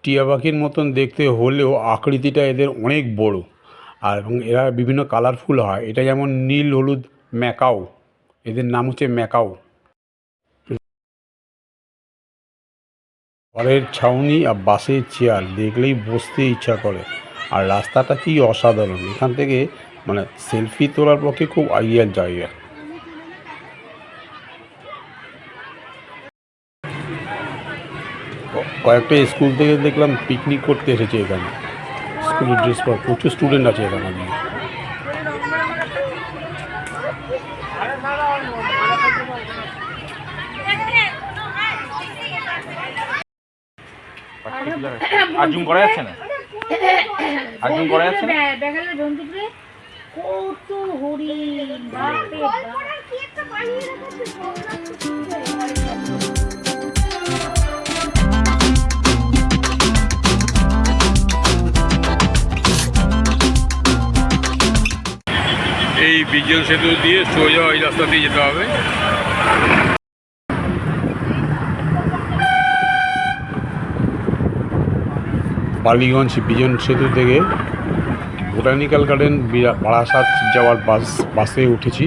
টিয়া পাখির মতন দেখতে হলেও আকৃতিটা এদের অনেক বড়, আর এবং এরা বিভিন্ন কালারফুল হয়। এটা যেমন নীল হলুদ ম্যাকাও, এদের নাম হচ্ছে ম্যাকাও। ঘরের ছাউনি আর বাঁশের চেয়ার দেখলেই বসতে ইচ্ছা করে। আর রাস্তাটা কি অসাধারণ, এখান থেকে মানে সেলফি তোলার পক্ষে খুব আইডিয়াল জায়গা। কয়েকটা স্কুল থেকে দেখলাম পিকনিক করতে এসেছে এখানে, স্কুলের ড্রেস পর প্রচুর স্টুডেন্ট আছে এখানে। আজুম করা যাচ্ছে না, আজুম করা যাচ্ছে না। কত হরিণ, বাপরে এই বিজল সেতু দিয়ে সোজা ওই রাস্তা দিয়ে যেতে হবে। বালিগঞ্জ বিজন সেতু থেকে বোটানিক্যাল গার্ডেন বারাসাত যাওয়ার বাসে উঠেছি।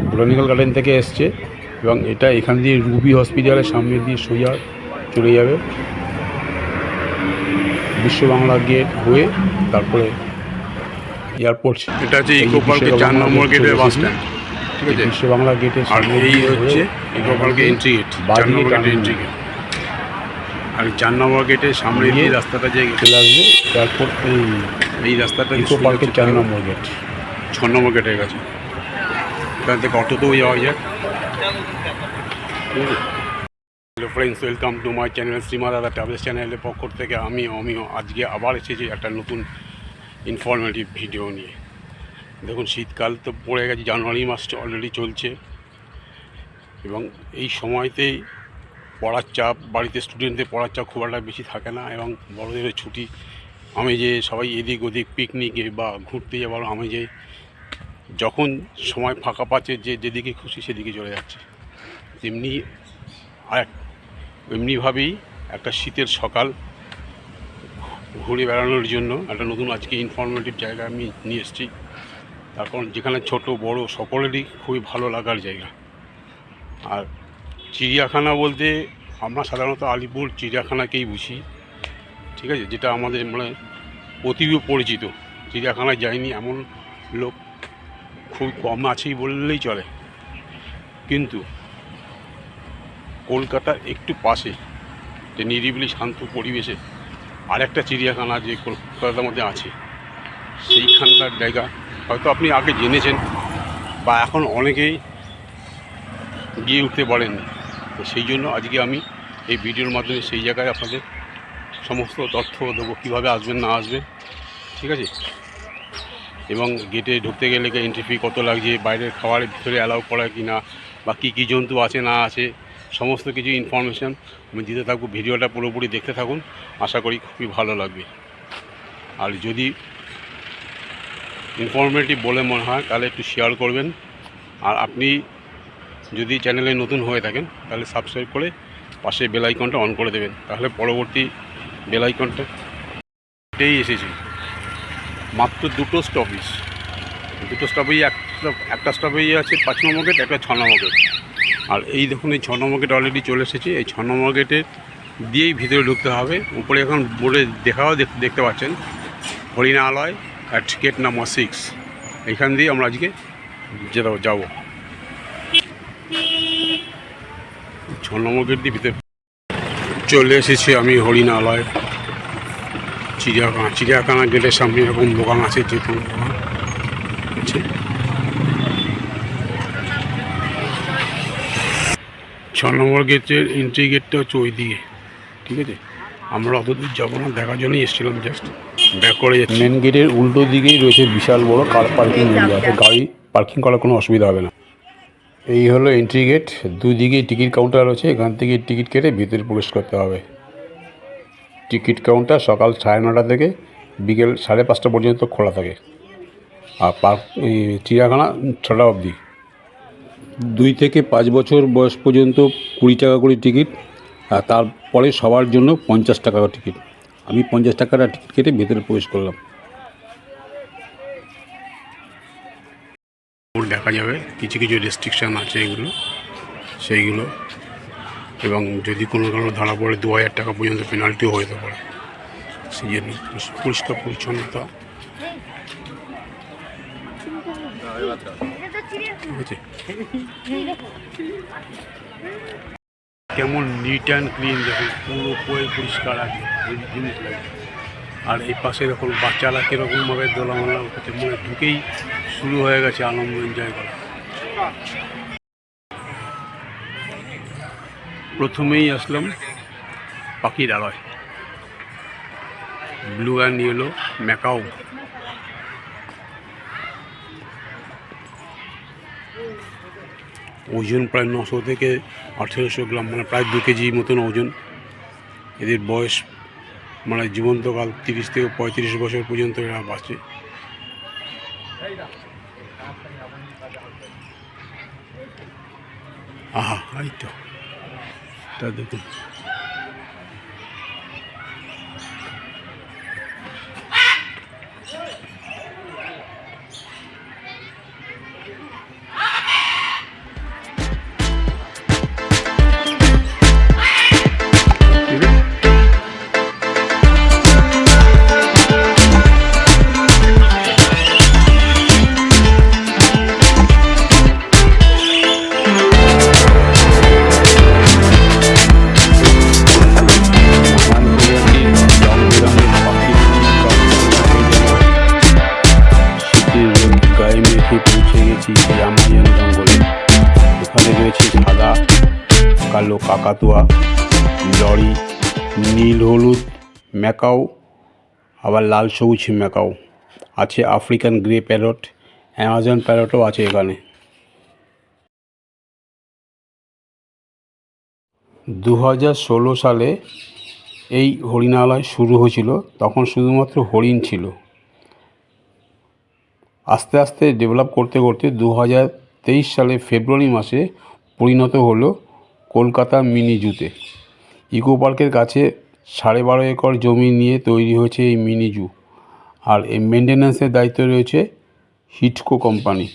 বোটানিক্যাল গার্ডেন থেকে এসছে এবং এটা এখান দিয়ে রুবি হসপিটালের সামনে দিয়ে সোজা চলে যাবে বিশ্ব বাংলা গেট হয়ে, তারপরে এয়ারপোর্ট। এটা হচ্ছে ইকো পার্কের 4 নম্বর গেটের বাস স্ট্যান্ড, ঠিক আছে? বিশ্ব বাংলা গেটের সামনে এই হচ্ছে ইকো পার্কের এন্ট্রি গেট, 4 নম্বর গেটের এন্ট্রি গেট। আর 4 নম্বর গেটের সামনে এই রাস্তাটা যে চলে আসবে এয়ারপোর্ট, এই রাস্তাটা ইকো পার্কের 4 নম্বর গেট, 6 নম্বর গেটের কাছে। এখান থেকে অটোতেও যাওয়া যায়। Hello friends, welcome to my channel Shrima Dada Travels চ্যানেলের পক্ষ থেকে আমি অমিয় আজকে আবার এসেছি একটা নতুন ইনফরমেটিভ ভিডিও নিয়ে। দেখুন, শীতকাল তো পড়ে গেছে, জানুয়ারি মাসটা অলরেডি চলছে এবং এই সময়তেই পড়ার চাপ, বাড়িতে স্টুডেন্টদের পড়ার চাপ খুব একটা বেশি থাকে না এবং বড়দের ছুটি। আমি যে সবাই এদিক ওদিক পিকনিকে বা ঘুরতে যাবার, আমি যে যখন সময় ফাঁকা পাচ্ছে যেদিকে খুশি সেদিকে চলে যাচ্ছে। তেমনি এমনিভাবেই একটা শীতের সকাল ঘুরে বেড়ানোর জন্য একটা নতুন আজকে ইনফরমেটিভ জায়গা আমি নিয়ে এসেছি। তার কারণ যেখানে ছোট বড় সকলেরই খুবই ভালো লাগার জায়গা। আর চিড়িয়াখানা বলতে আমরা সাধারণত আলিপুর চিড়িয়াখানাকেই বুঝি, ঠিক আছে? যেটা আমাদের মানে অতীব পরিচিত। চিড়িয়াখানায় যায়নি এমন লোক খুব কম আছেই বললেই চলে। কিন্তু কলকাতার একটু পাশে যে নিরিবিলি শান্ত পরিবেশে আরেকটা চিড়িয়াখানা যে কলকাতার মধ্যে আছে, সেইখানকার জায়গা হয়তো আপনি আগে জেনেছেন বা এখন অনেকেই গিয়ে উঠতে পারেননি। তো সেই জন্য আজকে আমি এই ভিডিওর মাধ্যমে সেই জায়গায় আপনাদের সমস্ত তথ্য দেবো, কীভাবে আসবেন না আসবেন, ঠিক আছে? এবং গেটে ঢুকতে গেলে এন্ট্রি ফি কত লাগছে, বাইরের খাবারের ভিতরে অ্যালাউ করা কি না, বা কী কী জন্তু আছে না আছে, সমস্ত কিছু ইনফরমেশান আমি দিতে থাকবো। ভিডিওটা পুরোপুরি দেখতে থাকুন, আশা করি খুবই ভালো লাগবে। আর যদি ইনফরমেটিভ বলে মনে হয় তাহলে একটু শেয়ার করবেন। আর আপনি যদি চ্যানেলে নতুন হয়ে থাকেন তাহলে সাবস্ক্রাইব করে পাশে বেল আইকনটা অন করে দেবেন, তাহলে পরবর্তী বেল আইকনটা এটাই এসেছে। মাত্র দুটো স্টপেজ একটা স্টপেজ আছে 5 নম্বর গেট, একটা 6 নম্বর গেট। আর এই দেখুন, এই 6 নম্বর গেট অলরেডি চলে এসেছে। এই 6 নম্বর গেটে দিয়েই ভিতরে ঢুকতে হবে। উপরে এখন বোর্ডে দেখতে পাচ্ছেন হরিণালয় অ্যাট গেট নাম্বার 6। এইখান দিয়ে আমরা আজকে যাব 6 নম্বর গেট দিয়ে ভিতরে চলে এসেছি আমি হরিণালয় চিড়িয়াখানা গেটের সামনে এরকম দোকান আছে, যে কোনো দোকান আছে। 6 নম্বর গেটের এন্ট্রি গেটটা হচ্ছে ওই দিকে, ঠিক আছে? আমরা অত দূর যাবো না, দেখার জন্যই এসেছিলাম, জাস্ট ব্যাক করে যাচ্ছি। মেন গেটের উল্টো দিকেই রয়েছে বিশাল বড় কার পার্কিং এরিয়া, গাড়ি পার্কিং করার কোনো অসুবিধা হবে না। এই হলো এন্ট্রি গেট, দুদিকেই টিকিট কাউন্টার আছে। এখান থেকে টিকিট কেটে ভিতরে প্রবেশ করতে হবে। টিকিট কাউন্টার সকাল 9:30 থেকে বিকেল 5:30 পর্যন্ত খোলা থাকে। আর চিড়িয়াখানা 6টা অবধি। 2 থেকে 5 বছর বয়স পর্যন্ত 20 টাকা করে টিকিট, আর তারপরে সবার জন্য 50 টাকা টিকিট। আমি 50 টাকার টিকিট কেটে ভেতরে প্রবেশ করলাম। দেখা যাবে কিছু কিছু রেস্ট্রিকশান আছে এগুলো সেইগুলো, এবং যদি কোনো কারণে ধরা পড়ে 2000 টাকা পর্যন্ত পেনাল্টিও হতে পারে। সেই জন্য পরিষ্কার পরিচ্ছন্নতা, ঠিক আছে, কেমন নিট অ্যান্ড ক্লিন, দেখুন পুরো পরিষ্কার আছে, এই জিনিস লাগে। আর এই পাশে দেখুন বাচ্চারা কীরকমভাবে দোলামোলা করছে, মনে ঢুকেই শুরু হয়ে গেছে আনন্দ এনজয় করা। প্রথমেই আসলাম পাখিরালয়, ব্লু অ্যান্ড ইয়েলো ম্যাকাও। ওজন প্রায় 900 থেকে 1800 গ্রাম, মানে প্রায় 2 কেজি মতন ওজন। এদের বয়স মানে জীবন্তকাল 30 থেকে 35 বছর পর্যন্ত এরা বাঁচে। আহা, এই তো তা দেখুন। পৌঁছে গেছি সেই আমাজন জঙ্গলে। এখানে রয়েছে সাদা কালো কাকাতুয়া, লরি, নীল হলুদ ম্যাকাও, আবার লাল সবুজ ম্যাকাও আছে, আফ্রিকান গ্রে প্যারট, অ্যামাজন প্যারটও আছে এখানে। 2016 সালে এই হরিণালয় শুরু হয়েছিল, তখন শুধুমাত্র হরিণ ছিল। আস্তে আস্তে ডেভেলপ করতে করতে 2023 সালে ফেব্রুয়ারি মাসে পরিণত হলো কলকাতা মিনি জুতে। ইকো পার্কের কাছে 12.5 একর জমি নিয়ে তৈরি হয়েছে এই মিনি জু, আর এই মেনটেন্যান্সের দায়িত্বে রয়েছে হিটকো কোম্পানি।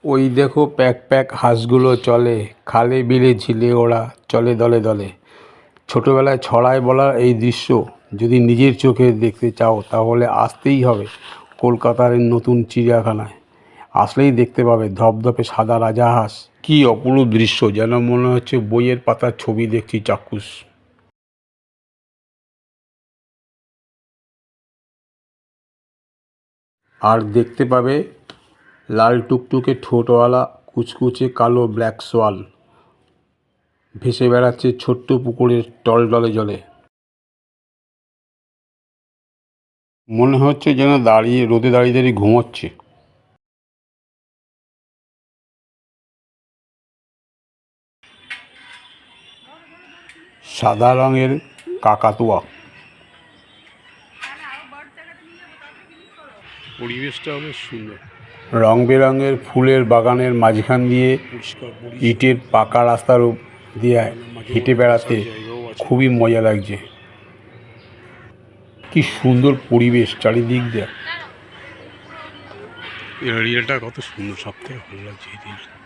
ওই দেখো প্যাক প্যাক হাঁসগুলো চলে, খালে বিলে ঝিলে ওরা চলে দলে দলে। ছোটোবেলায় ছড়ায় বলা এই দৃশ্য যদি নিজের চোখে দেখতে চাও তাহলে আসতেই হবে কলকাতার এই নতুন চিড়িয়াখানায়। আসলেই দেখতে পাবে ধপধপে সাদা রাজাহাঁস। কী অপরূপ দৃশ্য, যেন মনে হচ্ছে বইয়ের পাতার ছবি দেখছি চাক্ষুষ। আর দেখতে পাবে লাল টুকটুকে ঠোঁটওয়ালা কুচকুচে কালো ব্ল্যাক সোয়াল ভেসে বেড়াচ্ছে ছোট্ট পুকুরের টলটলে জলে। মনে হচ্ছে যেন দাঁড়িয়ে রোদে দাঁড়িয়ে দাঁড়িয়ে ঘুমোচ্ছে। সাদা রঙের কাকাতুয়া, পরিবেশটা বেশ সুন্দর। রং বেরঙের ফুলের বাগানের মাঝখান দিয়ে ইটের পাকা রাস্তার দিয়ে হেঁটে বেড়াতে খুবই মজা লাগছে। কি সুন্দর পরিবেশ চারিদিক দিয়ে। এরিয়াটা কত সুন্দর, সব থেকে ভালো লাগছে এই জিনিসটা।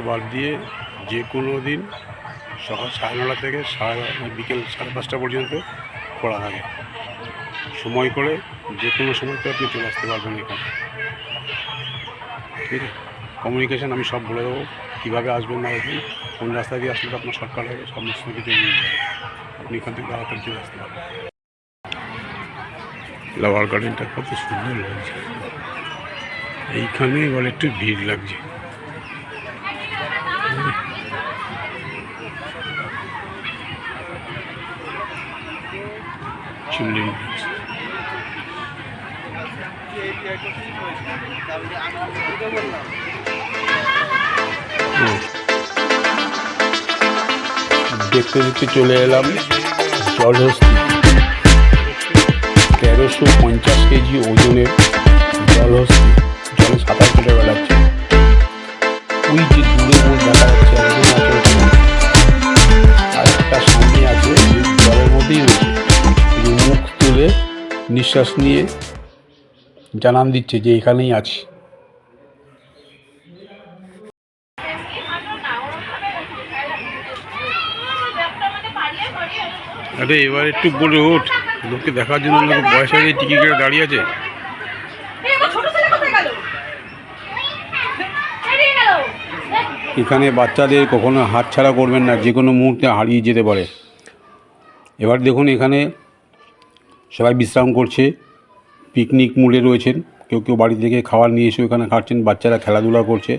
বাদ দিয়ে যে কোনো দিন সকাল 9:30 থেকে বিকেল 5:30 পর্যন্ত খোলা থাকে। সময় করে যে কোনো সময়তে আপনি চলে আসতে পারবেন এখানে, ঠিক আছে। কমিউনিকেশান আমি সব বলে দেবো, কীভাবে আসবেন না আসবেন, কোন রাস্তা দিয়ে আসলে আপনার শর্টকাট হবে, সমস্ত কিছু নিয়ে যাবে। আপনি এখান থেকে তাড়াতাড়ি চলে আসতে পারবেন। ফ্লাওয়ার গার্ডেনটা কত সুন্দর লাগছে। এইখানে এবার একটু ভিড় লাগছে। চিলড্রেন দেখতে দেখতে চলে এলাম জলহস্তি। 1350 কেজি ওজনের জলহস্তি জলে সাঁতার কেটে বেড়াচ্ছে। ওই যে দূরে মোড় দেখা যাচ্ছে একদম আছে ওখানে। আর একটা সামনে আছে জলের মধ্যেই রয়েছে, মুখ তুলে নিঃশ্বাস নিয়ে জানান দিচ্ছে যে এখানেই আছে। আরে এবার একটু বলে ওঠ, লোককে দেখার জন্য লোক বয়স হয়ে টিকিট কেটে দাঁড়িয়ে আছে। এখানে বাচ্চাদের কখনো হাতছাড়া করবেন না, যে কোনো মুহূর্তে হারিয়ে যেতে পারে। এবার দেখুন এখানে সবাই বিশ্রাম করছে, পিকনিক মুডে রয়েছেন। কেউ কেউ বাড়ি থেকে খাবার নিয়ে এসে ওখানে খাচ্ছেন, বাচ্চারা খেলাধুলা করছে।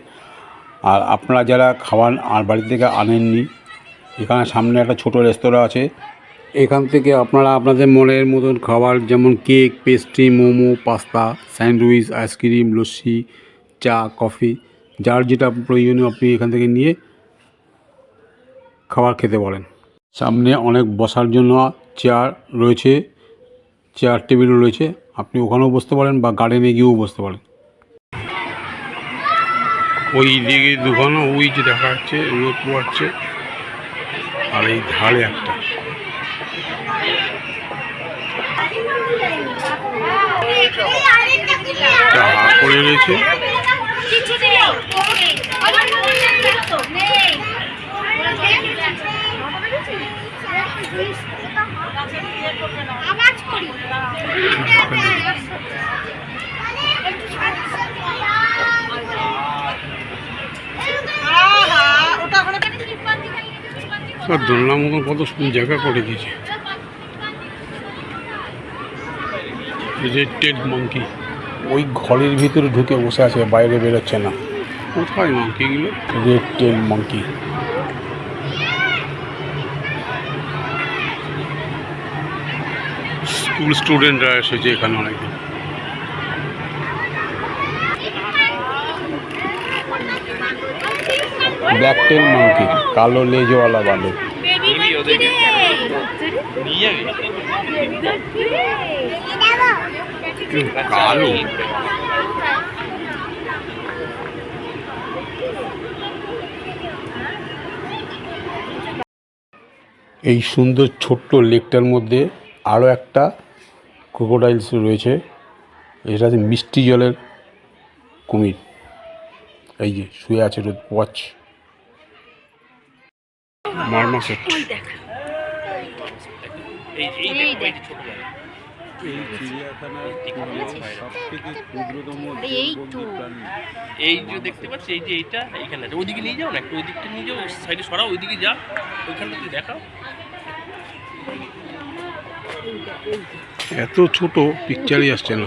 আর আপনারা যারা খাবার আর বাড়ি থেকে আনেননি, এখানে সামনে একটা ছোট রেস্তোরাঁ আছে। এখান থেকে আপনারা আপনাদের মনের মতন খাবার, যেমন cake, pastry, momo, pasta, sandwich, ice cream, lassi, চা, কফি, যার যেটা প্রয়োজনীয় আপনি এখান থেকে নিয়ে খাবার খেতে পারেন। সামনে অনেক বসার জন্য চেয়ার রয়েছে, চেয়ার টেবিলও রয়েছে। আপনি ওখানেও বসতে পারেন বা গার্ডেনে গিয়েও বসতে পারেন। ওই দিকে দুখানা ওই যে দেখা যাচ্ছে রোদ পোয়াচ্ছে, আর এই ধারে একটা পড়ে রয়েছে। দোলনার মতন কত সুন্দর জায়গা করে দিয়েছে। রেড টেল মাংকি ওই ঘরের ভিতরে ঢুকে বসে আছে, বাইরে বেরোচ্ছে না। কোথায় মাংকিগুলো? Red tail monkey. স্কুল স্টুডেন্টরা এসেছে এখানে অনেকদিন। ব্ল্যাক টেল মাংকি, কালো লেজওয়ালা বাঁদর। কালো এই সুন্দর ছোট্ট লেকটার মধ্যে আরও একটা ক্রোকোডাইলস রয়েছে। এটা হচ্ছে মিষ্টি জলের কুমির। এই যে শুয়ে আছে রোদ পোয়াচ্ছে। মারমাসেট। এই যে দেখতে পাচ্ছি, এই যে এইটা এইখানে আছে। ওইদিকে নিয়ে যাও না, একটু ওই দিকটা নিয়ে যাও, সাইডে সরাও, ওইদিকে যা, ওইখানটা তুই দেখাও। এত ছোট পিকচারই আসছে না।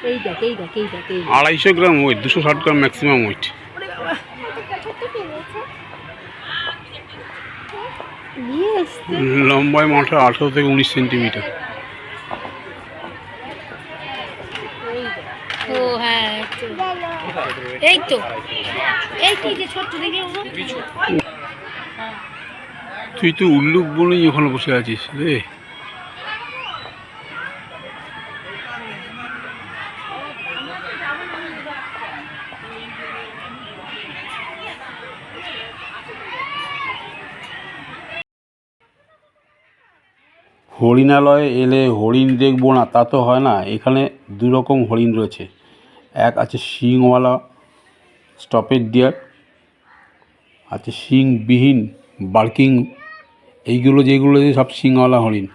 250 গ্রাম ওয়েট, 260 গ্রাম ম্যাক্সিমাম ওয়েট। লম্বায় মাঠে 18 থেকে 19 সেন্টিমিটার। তুই তো উল্লুক বলেই ওখানে বসে আছিস রে। হরিণালয়ে এলে হরিণ দেখবো না তা তো হয় না। এখানে দু রকম হরিণ রয়েছে। এক আছে শিংওয়ালা স্টপেড ডিয়ার, আছে শিংবিহীন বার্কিং। এইগুলো যেগুলো রয়েছে সব শিংওয়ালা হরিণ।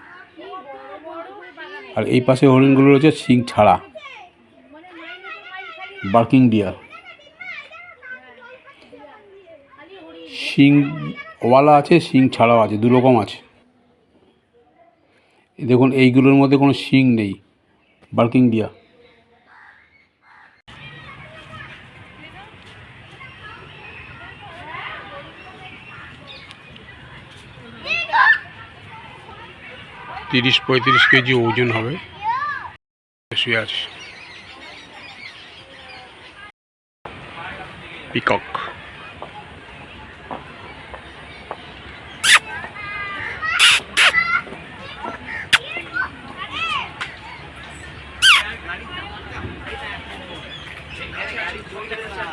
আর এই পাশে হরিণগুলো রয়েছে শিং ছাড়া, বার্কিং ডিয়ার। শিংওয়ালা আছে, শিং ছাড়াও আছে, দু রকম আছে। দেখুন এইগুলোর মধ্যে কোনো শিং নেই, বার্কিং ডিয়ার। $30-35 কেজি ওজন হবে। শুয়ে আছে। পিকক।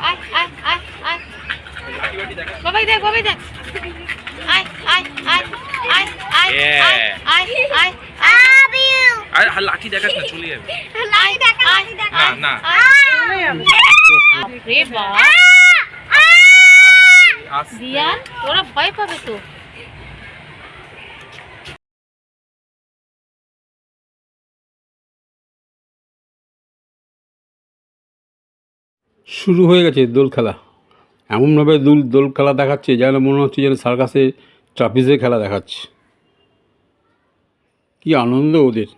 আয় আয় আয় আয় বাবাই দেখ বাবাই দেখ আয় আয় আয় আয় আয় আয় আয় আয় আর লাঠি দেখাস না, চলে যাবে। আয় আয় না না রে বাবা দিয়ান তোরা ভয় পাবে তো। শুরু হয়ে গেছে দোল খেলা। এমনভাবে দোল খেলা দেখাচ্ছে যেন মনে হচ্ছে যেন সার্কাসে ট্রাপিজে খেলা দেখাচ্ছে। কি আনন্দ ওদের।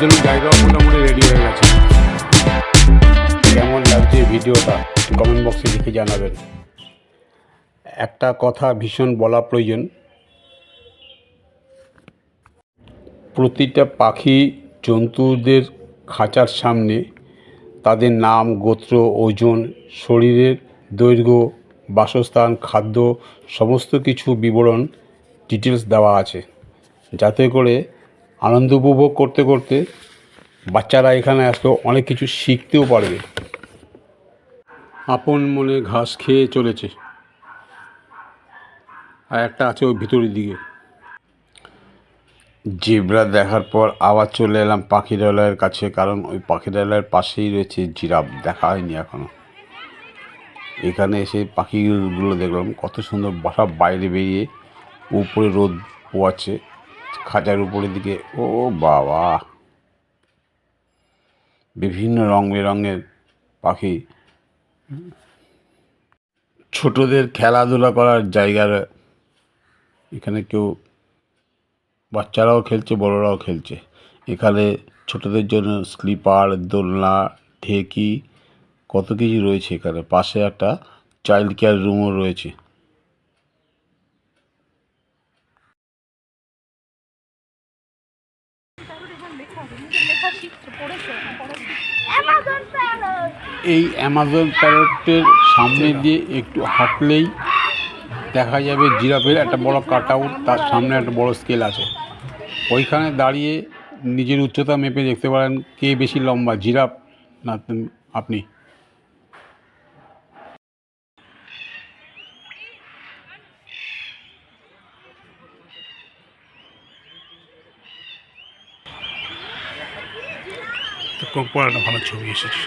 জন্য জায়গাও মোটামুটি রেডি হয়ে গেছে। কেমন লাগছে ভিডিওটা কমেন্ট বক্সে লিখে জানাবেন। একটা কথা ভীষণ বলা প্রয়োজন, প্রতিটা পাখি জন্তুদের খাঁচার সামনে তাদের নাম, গোত্র, ওজন, শরীরের দৈর্ঘ্য, বাসস্থান, খাদ্য সমস্ত কিছু বিবরণ ডিটেলস দেওয়া আছে, যাতে করে আনন্দ উপভোগ করতে করতে বাচ্চারা এখানে আসলেও অনেক কিছু শিখতেও পারবে। আপন মনে ঘাস খেয়ে চলেছে, আর একটা আছে ওই ভিতরের দিকে। জেব্রা দেখার পর আবার চলে এলাম পাখিরালয়ের কাছে, কারণ ওই পাখিরালয়ের পাশেই রয়েছে জিরাফ, দেখা হয়নি এখনও। এখানে এসে পাখিগুলো দেখলাম কত সুন্দর বাসা বাইরে বেরিয়ে উপরে রোদ পোয়াচ্ছে খাঁচার উপরের দিকে। ও বাবা, বিভিন্ন রং বেরঙের পাখি। ছোটদের খেলাধুলা করার জায়গা এখানে, কেউ বাচ্চারাও খেলছে, বড়রাও খেলছে। এখানে ছোটদের জন্য স্লিপার, দোলনা, ঢেকি কত কিছু রয়েছে এখানে। পাশে একটা চাইল্ড কেয়ার রুমও রয়েছে। এই অ্যামাজন প্যারটের সামনে দিয়ে একটু হাঁটলেই দেখা যাবে জিরাফের একটা বড় কাট আউট, তার সামনে একটা বড় স্কেল আছে। ওইখানে দাঁড়িয়ে নিজের উচ্চতা মেপে দেখতে পারেন কে বেশি লম্বা, জিরাফ না আপনি। একটা ভালো ছবি এসেছে।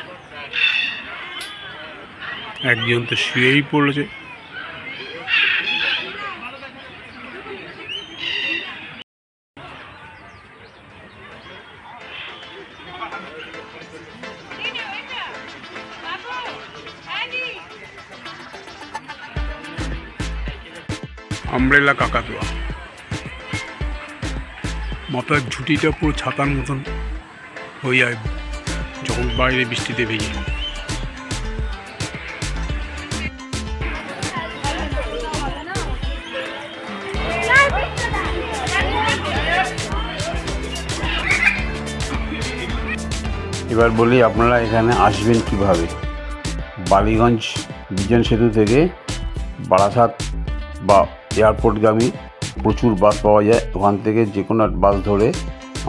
একজন তো শুয়েই পড়েছে। আমব্রেলা কাকাতুয়া, মাথার ঝুঁটিটা পুরো ছাতার মতন হয়ে যায় যখন বাইরে বৃষ্টিতে ভেজে। এবার বলি আপনারা এখানে আসবেন কিভাবে। বালিগঞ্জ বিজন সেতু থেকে বারাসাত বা এয়ারপোর্টগামী প্রচুর বাস পাওয়া যায়। ওখান থেকে যে কোনো বাস ধরে,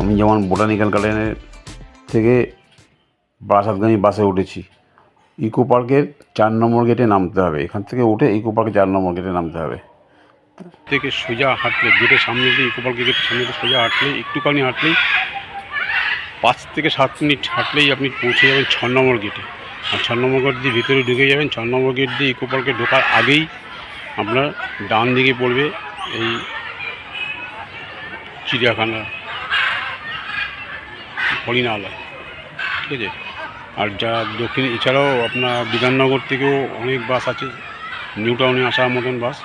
আমি যেমন বোটানিক্যাল গার্ডেনের থেকে বারাসাতগামী বাসে উঠেছি। ইকো পার্কের 4 নম্বর গেটে নামতে হবে। এখান থেকে উঠে ইকো পার্কের 4 নম্বর গেটে নামতে হবে। থেকে সোজা হাঁটলে গেটের সামনে দিয়ে ইকো পার্কের গেটের সামনে দিয়ে সোজা হাঁটলেই একটুখানি হাঁটলেই 5 থেকে 7 মিনিট হাঁটলেই আপনি পৌঁছে যাবেন 6 নম্বর গেটে। আর 6 নম্বর গেট দিয়ে ভিতরে ঢুকে যাবেন। 6 নম্বর গেট দিয়ে ইকো পার্কে ঢোকার আগেই আপনার ডান দিকে পড়বে এই চিড়িয়াখানা হরিণালয়, ঠিক আছে। আর যা দক্ষিণ এছাড়াও আপনার বিধাননগর থেকেও অনেক বাস আছে, নিউ টাউনে আসার মতন বাস,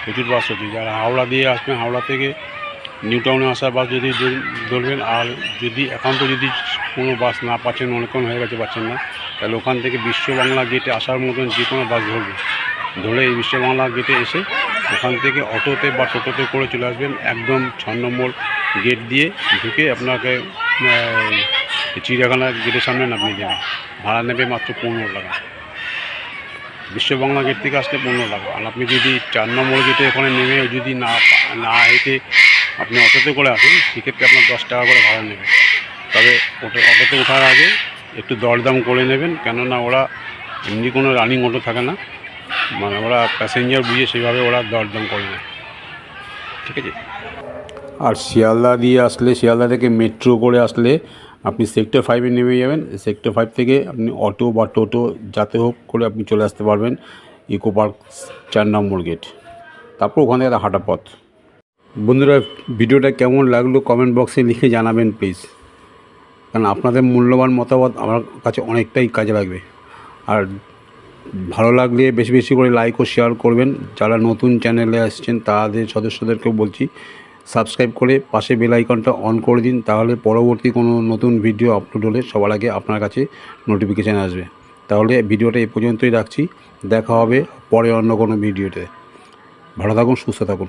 প্রচুর বাস আছে। যারা হাওড়া দিয়ে আসবেন, হাওড়া থেকে নিউ টাউনে আসার বাস যদি ধরবেন, আর যদি একান্ত যদি কোনো বাস না পাচ্ছেন, অনেকক্ষণ হয়ে গেছে পাচ্ছেন না, তাহলে ওখান থেকে বিশ্ব বাংলা গেটে আসার মতন যে কোনো বাস ধরবেন। ধরে এই বিশ্ব বাংলা গেটে এসে ওখান থেকে অটোতে বা টোটোতে করে চলে আসবেন একদম 6 নম্বর গেট দিয়ে ঢুকে আপনাকে চিড়িয়াখানার গেটের সামনে নামিয়ে দেবে। ভাড়া নেবে মাত্র 15 টাকা। বিশ্ব বাংলা গেট থেকে আসলে 15 টাকা। আর আপনি যদি 4 নম্বর গেটে ওখানে নেমে যদি না হেঁটে আপনি অটোতে করে আসেন, সেক্ষেত্রে আপনার 10 টাকা করে ভাড়া নেবে। তবে অটোতে ওঠার আগে একটু দরদাম করে নেবেন, কেননা ওরা এমনি কোনো রানিং অটো থাকে না, মানে ওরা প্যাসেঞ্জার বুঝে সেভাবে ওরা দরদাম করে নেয়, ঠিক আছে। আর শিয়ালদা দিয়ে আসলে, শিয়ালদা থেকে মেট্রো করে আসলে আপনি সেক্টর 5-এ নেমে যাবেন। সেক্টর 5 থেকে আপনি অটো বা টোটো যাতে হোক করে আপনি চলে আসতে পারবেন ইকো পার্ক 4 নম্বর গেট। তারপর ওখানে একটা হাঁটা পথ। বন্ধুরা, ভিডিওটা কেমন লাগলো কমেন্ট বক্সে লিখে জানাবেন প্লিজ, কারণ আপনাদের মূল্যবান মতামত আমার কাছে অনেকটাই কাজে লাগবে। আর ভালো লাগলে বেশি বেশি করে লাইক ও শেয়ার করবেন। যারা নতুন চ্যানেলে আসছেন তাদের সদস্যদেরকেও বলছি সাবস্ক্রাইব করে পাশে বেল আইকনটা অন করে দিন, তাহলে পরবর্তী কোনো নতুন ভিডিও আপলোড হলে সবার আগে আপনার কাছে নোটিফিকেশান আসবে। তাহলে ভিডিওটা এই পর্যন্তই রাখছি, দেখা হবে পরে অন্য কোনো ভিডিওতে। ভালো থাকুন, সুস্থ থাকুন।